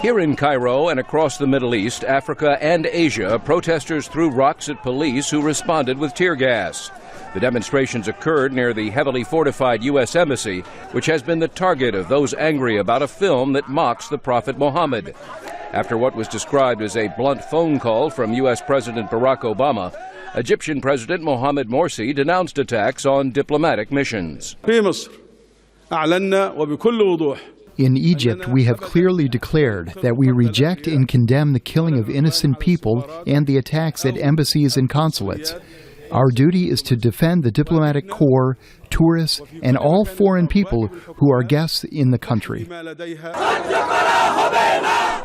Here in Cairo and across the Middle East, Africa, and Asia, protesters threw rocks at police who responded with tear gas. The demonstrations occurred near the heavily fortified U.S. Embassy, which has been the target of those angry about a film that mocks the Prophet Muhammad. After what was described as a blunt phone call from U.S. President Barack Obama, Egyptian President Mohamed Morsi denounced attacks on diplomatic missions. In Egypt, we have clearly declared that we reject and condemn the killing of innocent people and the attacks at embassies and consulates. Our duty is to defend the diplomatic corps, tourists, and all foreign people who are guests in the country.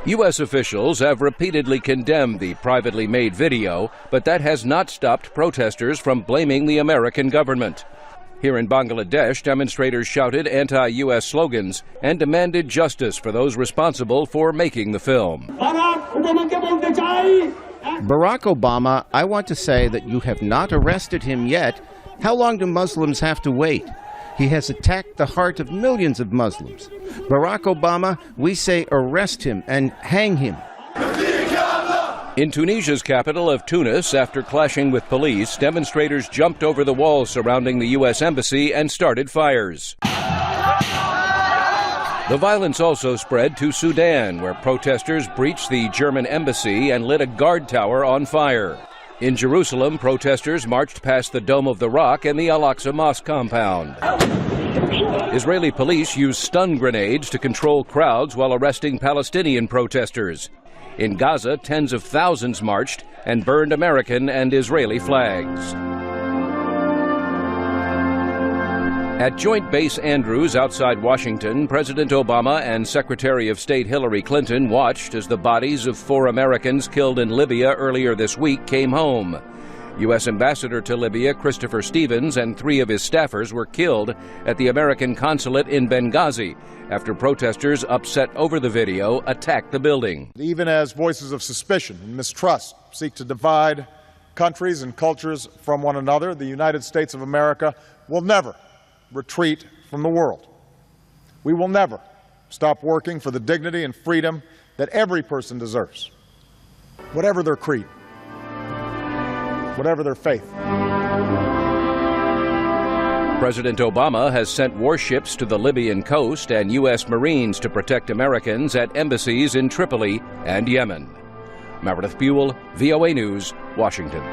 U.S. officials have repeatedly condemned the privately made video, but that has not stopped protesters from blaming the American government. Here in Bangladesh, demonstrators shouted anti-U.S. slogans and demanded justice for those responsible for making the film. Barack Obama, I want to say that you have not arrested him yet. How long do Muslims have to wait? He has attacked the heart of millions of Muslims. Barack Obama, we say arrest him and hang him. In Tunisia's capital of Tunis, after clashing with police, demonstrators jumped over the walls surrounding the U.S. Embassy and started fires. The violence also spread to Sudan, where protesters breached the German embassy and lit a guard tower on fire. In Jerusalem, protesters marched past the Dome of the Rock and the Al-Aqsa Mosque compound. Israeli police used stun grenades to control crowds while arresting Palestinian protesters. In Gaza, tens of thousands marched and burned American and Israeli flags. At Joint Base Andrews outside Washington, President Obama and Secretary of State Hillary Clinton watched as the bodies of 4 Americans killed in Libya earlier this week came home. U.S. Ambassador to Libya Christopher Stevens and 3 of his staffers were killed at the American consulate in Benghazi after protesters upset over the video attacked the building. Even as voices of suspicion and mistrust seek to divide countries and cultures from one another, the United States of America will never retreat from the world. We will never stop working for the dignity and freedom that every person deserves, whatever their creed, whatever their faith. President Obama has sent warships to the Libyan coast and U.S. Marines to protect Americans at embassies in Tripoli and Yemen. Meredith Buell, VOA News, Washington.